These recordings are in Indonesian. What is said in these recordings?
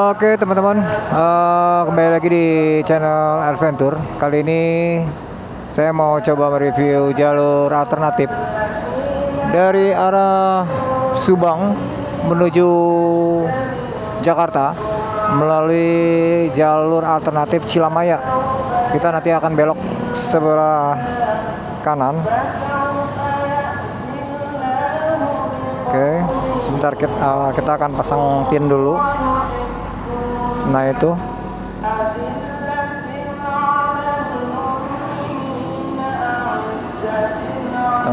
Oke teman-teman, kembali lagi di channel Adventure. Kali ini saya mau coba mereview jalur alternatif dari arah Subang menuju Jakarta melalui jalur alternatif Cilamaya. Kita nanti akan belok sebelah kanan. Oke, sebentar kita akan pasang pin dulu. Nah itu.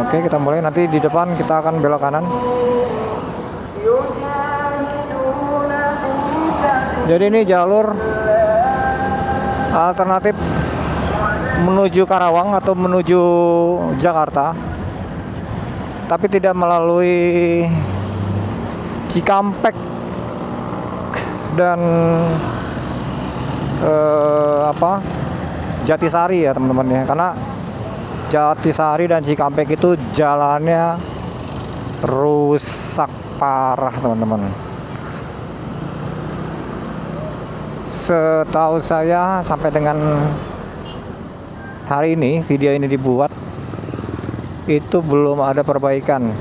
Oke, kita mulai. Nanti di depan kita akan belok kanan. Jadi ini jalur alternatif menuju Karawang atau menuju Jakarta, tapi tidak melalui Cikampek dan Jatisari ya teman-teman ya, karena Jatisari dan Cikampek itu jalannya rusak parah teman-teman. Setahu saya sampai dengan hari ini video ini dibuat itu belum ada perbaikan.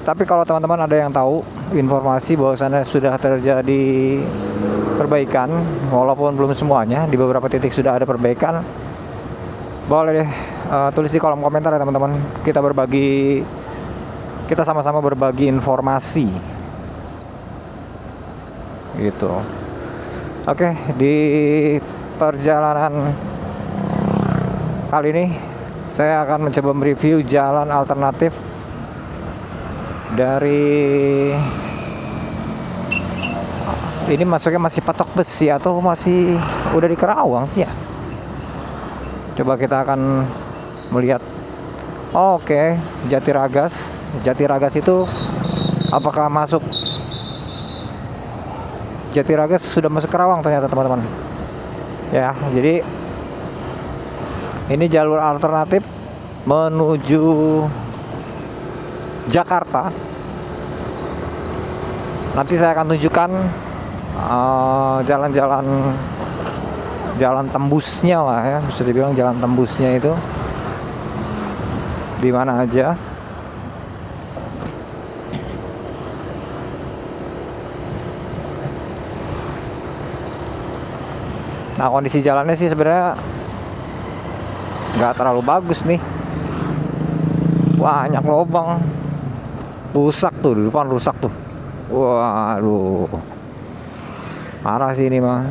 Tapi kalau teman-teman ada yang tahu informasi bahwasannya sudah terjadi perbaikan, walaupun belum semuanya, di beberapa titik sudah ada perbaikan, boleh deh tulis di kolom komentar ya teman-teman. Kita sama-sama berbagi informasi gitu. Oke, di perjalanan kali ini saya akan mencoba mereview jalan alternatif dari ini, masuknya masih Patok Besi atau masih udah di Karawang sih ya. Coba kita akan melihat. Oke, Jatiragas itu apakah masuk? Jatiragas sudah masuk Karawang ternyata teman-teman. Ya, jadi ini jalur alternatif menuju Jakarta. Nanti saya akan tunjukkan jalan tembusnya lah ya, bisa dibilang jalan tembusnya itu di mana aja. Nah, kondisi jalannya sih sebenarnya nggak terlalu bagus nih, banyak lubang, rusak tuh, di depan rusak tuh. Waduh, parah sih ini mah.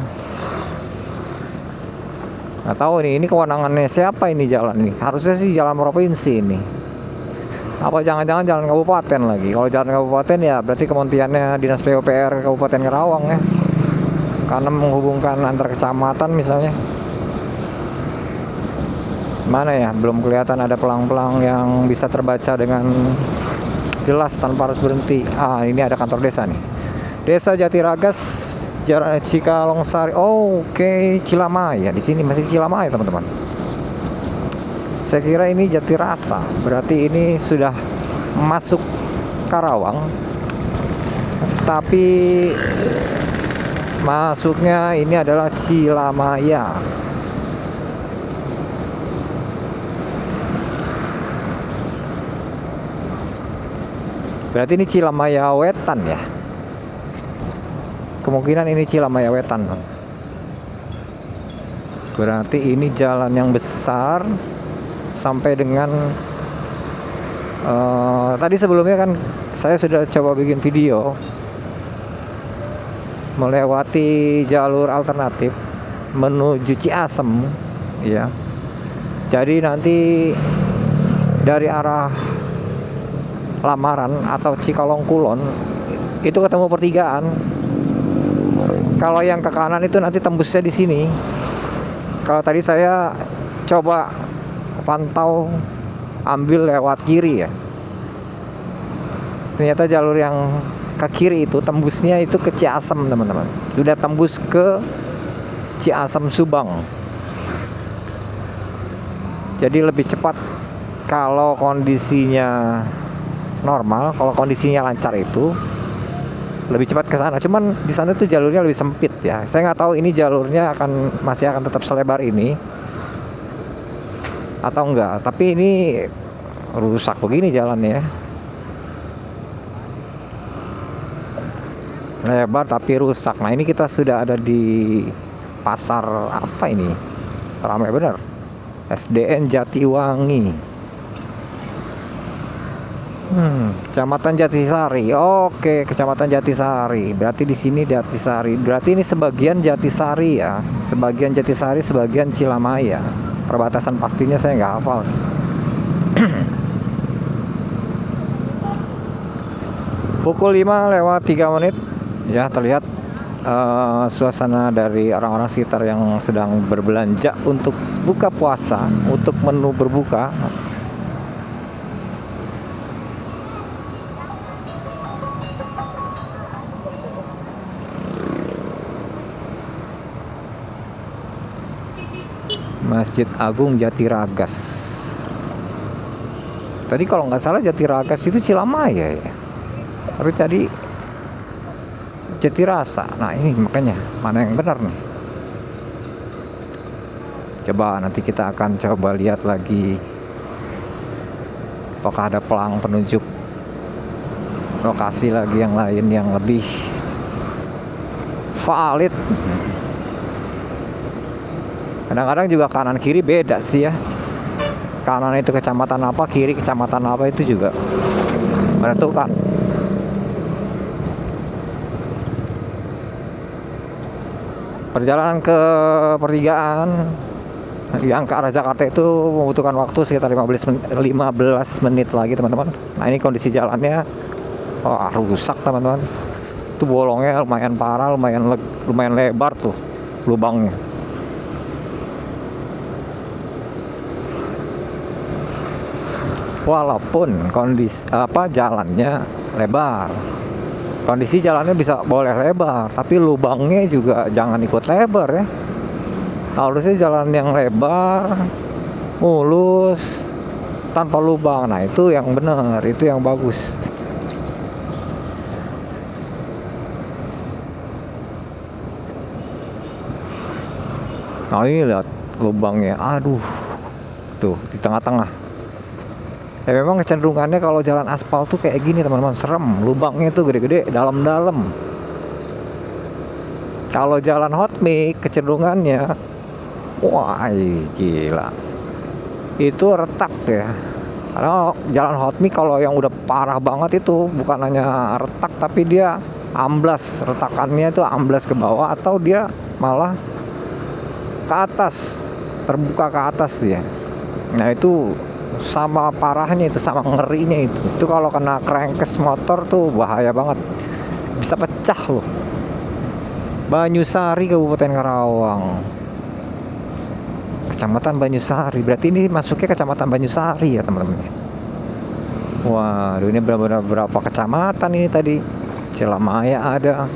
Nggak tahu nih, ini kewenangannya siapa ini jalan ini? Harusnya sih jalan provinsi ini. Apa jangan-jangan jalan kabupaten lagi? Kalau jalan kabupaten ya berarti kementeriannya Dinas PUPR Kabupaten Karawang ya, karena menghubungkan antar kecamatan misalnya. Mana ya, belum kelihatan ada pelang-pelang yang bisa terbaca dengan jelas tanpa harus berhenti. Ini ada kantor desa nih, Desa Jatiragas, Cikalongsari. Oke, Cilamaya. Di sini masih Cilamaya teman-teman. Saya kira ini Jatirasa, berarti ini sudah masuk Karawang, tapi masuknya ini adalah Cilamaya. Berarti ini Cilamaya Wetan ya. Kemungkinan ini Cilamaya Wetan. Berarti ini jalan yang besar sampai dengan tadi sebelumnya kan saya sudah coba bikin video melewati jalur alternatif menuju Ciasem ya. Jadi nanti dari arah Lamaran atau Cikalong Kulon itu ketemu pertigaan. Kalau yang ke kanan itu nanti tembusnya di sini. Kalau tadi saya coba pantau ambil lewat kiri ya, ternyata jalur yang ke kiri itu tembusnya itu ke Ciasem teman-teman. Sudah tembus ke Ciasem Subang. Jadi lebih cepat kalau kondisinya normal. Kalau kondisinya lancar itu lebih cepat ke sana. Cuman di sana tuh jalurnya lebih sempit ya. Saya nggak tahu ini jalurnya masih akan tetap selebar ini atau enggak. Tapi ini rusak begini jalannya ya. Lebar tapi rusak. Nah, ini kita sudah ada di pasar apa ini? Ramai bener. SDN Jatiwangi. Kecamatan Jatisari. Oke, Kecamatan Jatisari. Berarti di sini Jatisari. Berarti ini sebagian Jatisari ya. Sebagian Jatisari, sebagian Cilamaya. Perbatasan pastinya saya nggak hafal. Pukul 5:03 ya, terlihat suasana dari orang-orang sekitar yang sedang berbelanja untuk buka puasa, untuk menu berbuka. Masjid Agung Jatiragas. Tadi kalau nggak salah Jatiragas itu Cilamaya ya. Tapi tadi Jatirasa. Nah, ini makanya mana yang benar nih? Coba nanti kita akan coba lihat lagi apakah ada pelang penunjuk lokasi lagi yang lain yang lebih valid. Kadang-kadang juga kanan kiri beda sih ya. Kanan itu kecamatan apa, kiri kecamatan apa itu juga menentukan. Perjalanan ke pertigaan yang ke arah Jakarta itu membutuhkan waktu sekitar 15 menit lagi teman-teman. Nah, ini kondisi jalannya rusak teman-teman. Itu bolongnya lumayan parah, lumayan lebar tuh lubangnya. Walaupun kondisi jalannya lebar. Kondisi jalannya bisa boleh lebar, tapi lubangnya juga jangan ikut lebar ya. Harusnya jalan yang lebar, mulus, tanpa lubang. Nah, itu yang benar, itu yang bagus. Nah, ini lihat lubangnya. Aduh. Tuh, di tengah-tengah. Ya memang kecenderungannya kalau jalan aspal tuh kayak gini teman-teman, serem. Lubangnya tuh gede-gede, dalam-dalam. Kalau jalan hot mix kecenderungannya, wah gila, itu retak ya. Karena jalan hot mix kalau yang udah parah banget itu bukan hanya retak, tapi dia amblas. Retakannya itu amblas ke bawah atau dia malah ke atas, terbuka ke atas dia. Nah, itu sama parahnya, itu sama ngerinya itu kalau kena crankcase motor tuh bahaya banget, bisa pecah loh. Banyusari, Kabupaten Karawang, Kecamatan Banyusari. Berarti ini masuknya Kecamatan Banyusari ya teman-teman. Waduh, ini benar-benar berapa kecamatan ini tadi. Cilamaya ada,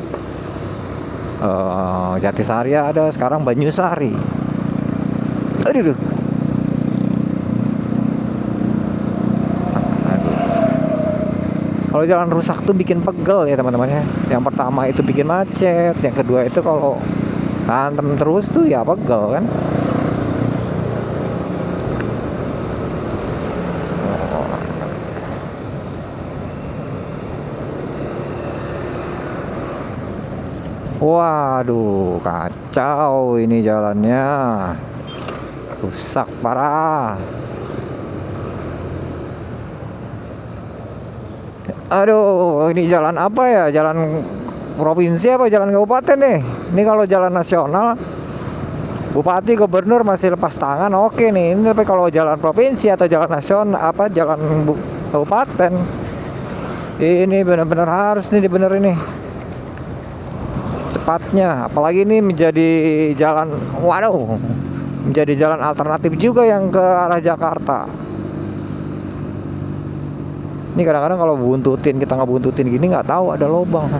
Jatisari ada, sekarang Banyusari. Aduh. Kalau jalan rusak tuh bikin pegel ya teman-teman ya. Yang pertama itu bikin macet, yang kedua itu kalau hantem terus tuh ya pegel kan. Waduh, kacau ini jalannya. Rusak parah. Aduh, ini jalan apa ya? Jalan provinsi apa jalan kabupaten nih? Ini kalau jalan nasional, bupati, gubernur masih lepas tangan, oke nih. Ini tapi kalau jalan provinsi atau jalan nasional, jalan kabupaten, ini benar-benar harus nih dibenerin nih secepatnya. Apalagi ini menjadi jalan, menjadi jalan alternatif juga yang ke arah Jakarta. Ini kadang-kadang kalau kita ngebuntutin gini nggak tahu ada lubang,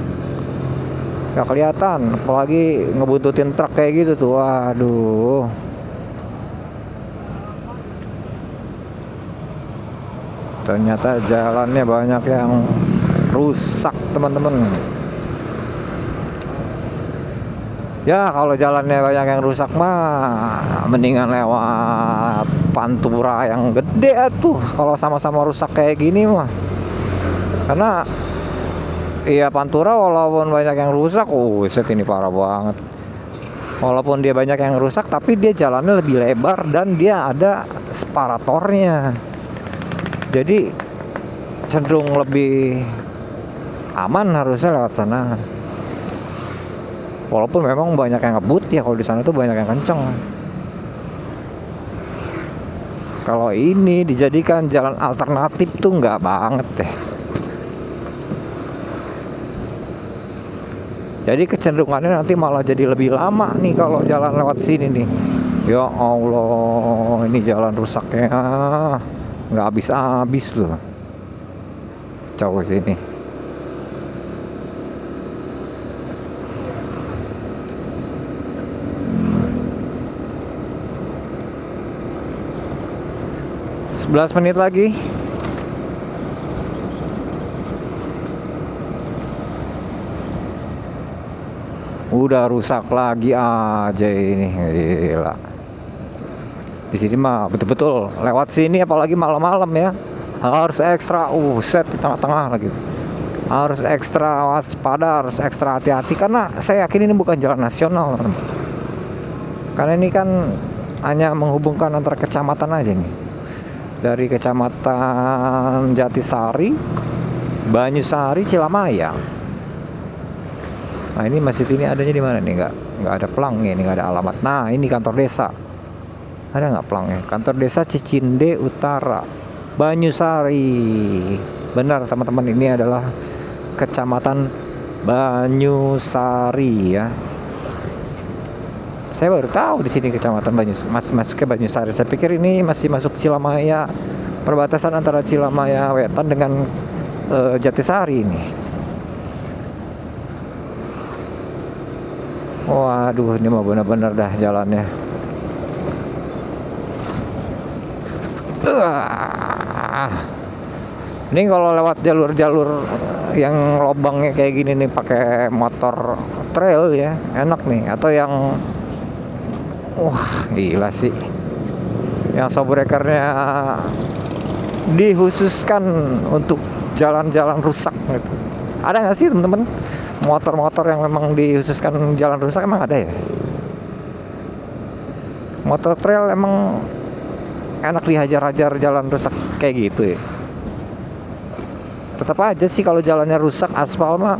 nggak kelihatan. Apalagi ngebuntutin truk kayak gitu tuh, waduh. Ternyata jalannya banyak yang rusak teman-teman. Ya kalau jalannya banyak yang rusak mah mendingan lewat pantura yang gede tuh. Kalau sama-sama rusak kayak gini mah. Karena iya pantura walaupun banyak yang rusak, set ini parah banget. Walaupun dia banyak yang rusak tapi dia jalannya lebih lebar dan dia ada separatornya. Jadi cenderung lebih aman harusnya lewat sana. Walaupun memang banyak yang ngebut ya, kalau di sana tuh banyak yang kenceng. Kalau ini dijadikan jalan alternatif tuh nggak banget deh. Jadi kecenderungannya nanti malah jadi lebih lama nih kalau jalan lewat sini nih. Ya Allah, ini jalan rusaknya nggak habis-habis loh. Coba sini. Sebelas menit lagi. Udah rusak lagi aja ini, gila. Di sini mah betul-betul lewat sini apalagi malam-malam ya. Harus ekstra set di tengah-tengah lagi. Harus ekstra waspada, harus ekstra hati-hati karena saya yakin ini bukan jalan nasional. Karena ini kan hanya menghubungkan antar kecamatan aja nih. Dari kecamatan Jatisari, Banyusari, Cilamaya. Nah ini masjid ini adanya di mana nih? Nggak ada pelangnya, ini nggak ada alamat. Nah ini kantor desa. Ada nggak pelangnya? Kantor desa Cicinde Utara, Banyusari. Benar teman-teman, ini adalah kecamatan Banyusari ya. Saya baru tahu di sini kecamatan masuk ke Banyusari. Saya pikir ini masih masuk Cilamaya, perbatasan antara Cilamaya Wetan dengan Jatisari ini. Waduh, ini mah benar-benar dah jalannya. Ini kalau lewat jalur-jalur yang lobangnya kayak gini nih pakai motor trail ya, enak nih. Atau yang gila sih. Yang shockbreakernya dikhususkan untuk jalan-jalan rusak gitu. Ada nggak sih teman-teman motor-motor yang memang dikhususkan jalan rusak? Emang ada ya? Motor trail emang enak dihajar-hajar jalan rusak kayak gitu ya? Tetap aja sih kalau jalannya rusak aspal mah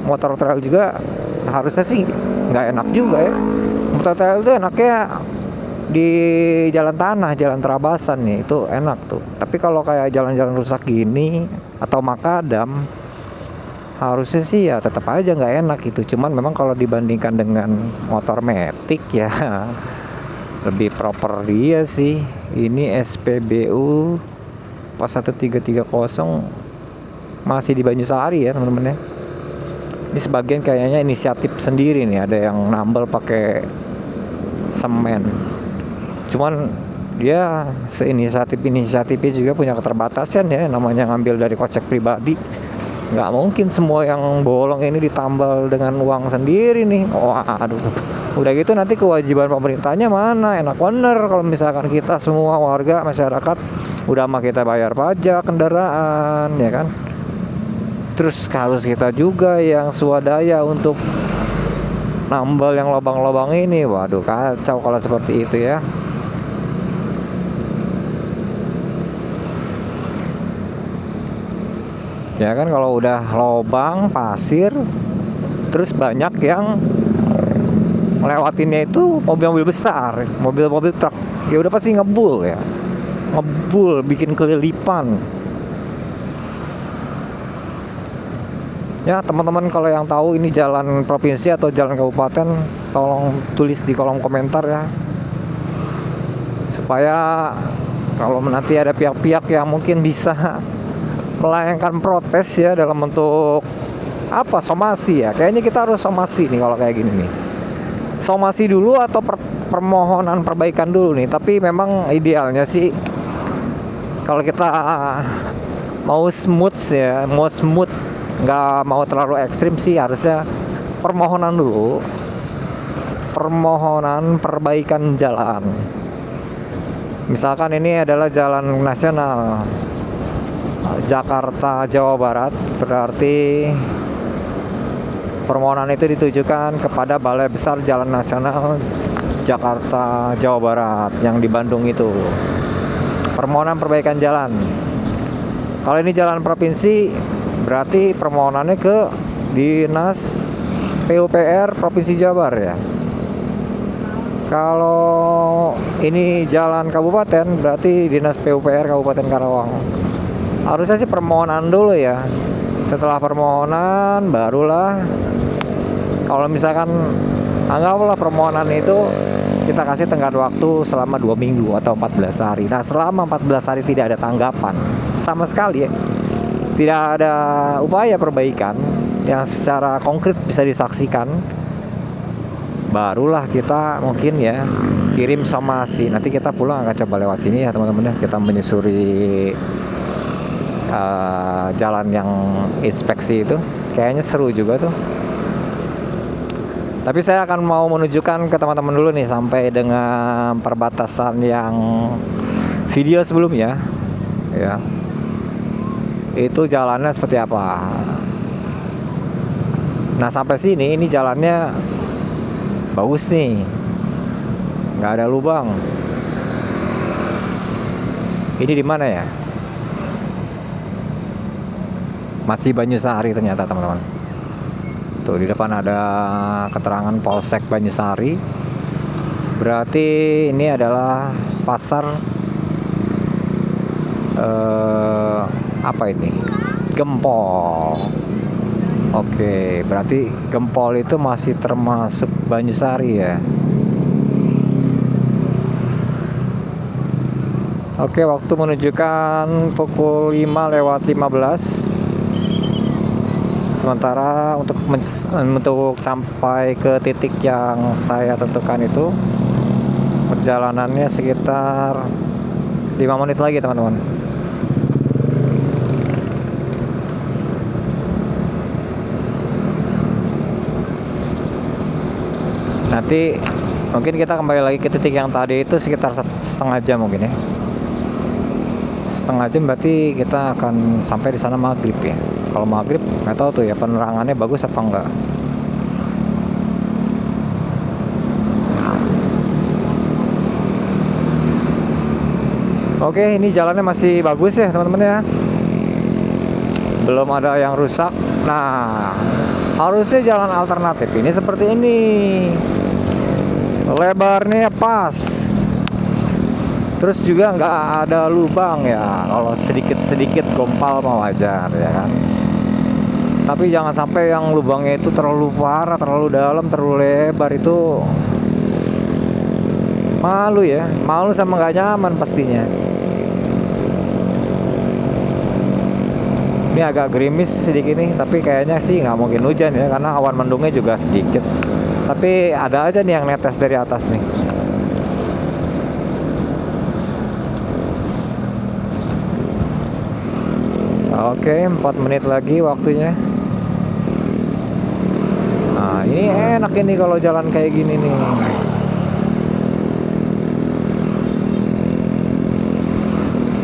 motor trail juga harusnya sih nggak enak juga ya. Motor trail itu enaknya di jalan tanah, jalan terabasan nih, itu enak tuh. Tapi kalau kayak jalan-jalan rusak gini atau makadam, harusnya sih ya tetap aja nggak enak gitu. Cuman memang kalau dibandingkan dengan motor metik ya lebih proper dia sih. Ini SPBU pas 1330 masih di Banyusari ya teman-teman ya. Ini sebagian kayaknya inisiatif sendiri nih, ada yang nambal pakai semen. Cuman dia seinisiatifnya juga punya keterbatasan ya, namanya ngambil dari kocek pribadi. Nggak mungkin semua yang bolong ini ditambal dengan uang sendiri nih. Aduh. Udah gitu nanti kewajiban pemerintahnya mana? Enak bener kalau misalkan kita semua warga masyarakat udah mah kita bayar pajak kendaraan ya kan. Terus harus kita juga yang swadaya untuk nambal yang lubang-lubang ini. Waduh, kacau kalau seperti itu ya. Ya kan kalau udah lubang pasir terus banyak yang melewatinnya itu mobil-mobil besar, mobil-mobil truk, ya udah pasti ngebul ya, ngebul bikin kelilipan. Ya teman-teman kalau yang tahu ini jalan provinsi atau jalan kabupaten, tolong tulis di kolom komentar ya, supaya kalau nanti ada pihak-pihak yang mungkin bisa melayangkan protes ya dalam bentuk apa, somasi ya. Kayaknya kita harus somasi nih kalau kayak gini nih. Somasi dulu atau permohonan perbaikan dulu nih. Tapi memang idealnya sih kalau kita mau smooth ya, mau smooth, nggak mau terlalu ekstrim sih, harusnya permohonan dulu. permohonan perbaikan jalan. Misalkan ini adalah jalan nasional Jakarta Jawa Barat, berarti permohonan itu ditujukan kepada Balai Besar Jalan Nasional Jakarta Jawa Barat yang di Bandung itu. Permohonan perbaikan jalan. Kalau ini jalan provinsi, berarti permohonannya ke Dinas PUPR Provinsi Jabar ya. Kalau ini jalan kabupaten, berarti Dinas PUPR Kabupaten Karawang. Harusnya sih permohonan dulu ya. Setelah permohonan barulah, kalau misalkan anggaplah permohonan itu kita kasih tenggat waktu selama 2 minggu atau 14 hari. Nah, selama 14 hari tidak ada tanggapan sama sekali ya, tidak ada upaya perbaikan yang secara konkret bisa disaksikan, barulah kita mungkin ya kirim somasi. Nanti kita pulang akan coba lewat sini ya teman-teman ya, kita menyusuri jalan yang inspeksi itu. Kayaknya seru juga tuh. Tapi saya akan mau menunjukkan ke teman-teman dulu nih sampai dengan perbatasan yang video sebelumnya ya. Itu jalannya seperti apa. Nah, sampai sini ini jalannya bagus nih, nggak ada lubang. Ini di mana ya? Masih Banyusari ternyata teman-teman. Tuh di depan ada keterangan Polsek Banyusari. Berarti ini adalah pasar apa ini? Gempol. Oke, berarti Gempol itu masih termasuk Banyusari ya. Oke, waktu menunjukkan pukul 5:15. Sementara untuk sampai ke titik yang saya tentukan itu perjalanannya sekitar 5 menit lagi teman-teman. Nanti mungkin kita kembali lagi ke titik yang tadi itu sekitar setengah jam mungkin ya. Setengah jam berarti kita akan sampai di sana maghrib ya. Kalau maghrib nggak tahu tuh ya penerangannya bagus apa enggak. Oke, ini jalannya masih bagus ya teman-teman ya. Belum ada yang rusak. Nah, harusnya jalan alternatif ini seperti ini. Lebarnya pas. Terus juga nggak ada lubang ya. Kalau sedikit-sedikit gompal mah wajar ya kan. Tapi jangan sampai yang lubangnya itu terlalu parah, terlalu dalam, terlalu lebar, itu malu ya. Malu sama nggak nyaman pastinya. Ini agak gerimis sedikit nih, tapi kayaknya sih nggak mungkin hujan ya, karena awan mendungnya juga sedikit. Tapi ada aja nih yang netes dari atas nih. Oke, 4 menit lagi waktunya. Nah, ini enak ini kalau jalan kayak gini nih.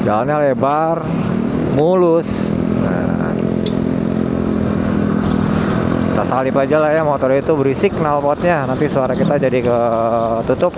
Jalannya lebar, mulus. Nah, kita salip aja lah ya, motor itu berisik knalpotnya. Nanti suara kita jadi ketutup.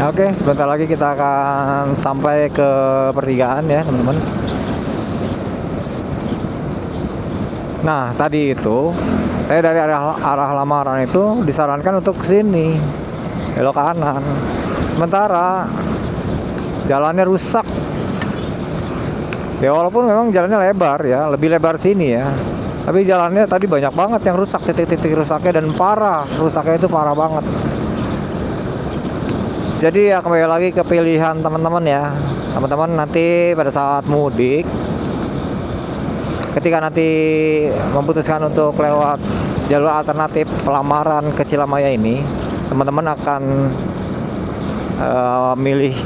Oke, sebentar lagi kita akan sampai ke pertigaan ya teman-teman. Nah, tadi itu saya dari arah Lamaran itu disarankan untuk kesini, belok kanan. Sementara jalannya rusak. Ya walaupun memang jalannya lebar ya, lebih lebar sini ya. Tapi jalannya tadi banyak banget yang rusak, titik-titik rusaknya, dan parah, rusaknya itu parah banget. Jadi ya kembali lagi ke pilihan teman-teman ya. Teman-teman nanti pada saat mudik, ketika nanti memutuskan untuk lewat jalur alternatif Pelamaran ke Cilamaya ini, teman-teman akan milih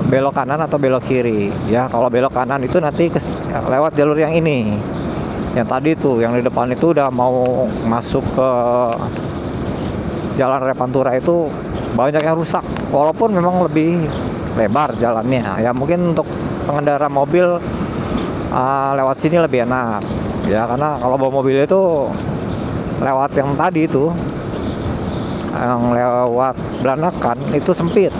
belok kanan atau belok kiri ya. Kalau belok kanan itu nanti lewat jalur yang ini, yang tadi tuh, yang di depan itu udah mau masuk ke Jalan Raya Pantura itu banyak yang rusak, walaupun memang lebih lebar jalannya ya. Mungkin untuk pengendara mobil lewat sini lebih enak ya, karena kalau bawa mobil itu lewat yang tadi itu, yang lewat Belanakan itu sempit.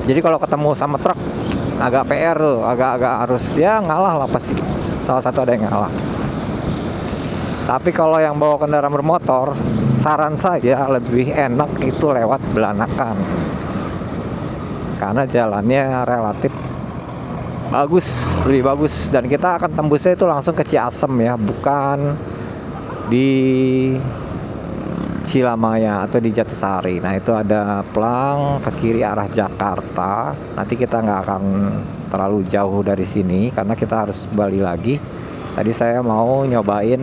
Jadi kalau ketemu sama truk agak PR tuh, agak harus ya ngalah lah, pasti salah satu ada yang ngalah. Tapi kalau yang bawa kendaraan bermotor, saran saya lebih enak itu lewat Belanakan, karena jalannya relatif bagus, lebih bagus, dan kita akan tembusnya itu langsung ke Ciasem ya, bukan di Cilamaya atau di Jatisari. Nah itu ada pelang ke kiri arah Jakarta. Nanti kita nggak akan terlalu jauh dari sini karena kita harus balik lagi. Tadi saya mau nyobain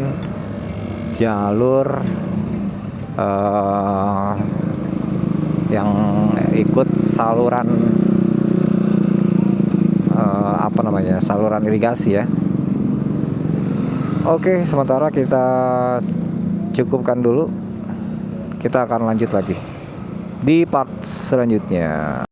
jalur yang ikut saluran saluran irigasi ya. Oke, sementara kita cukupkan dulu. Kita akan lanjut lagi di part selanjutnya.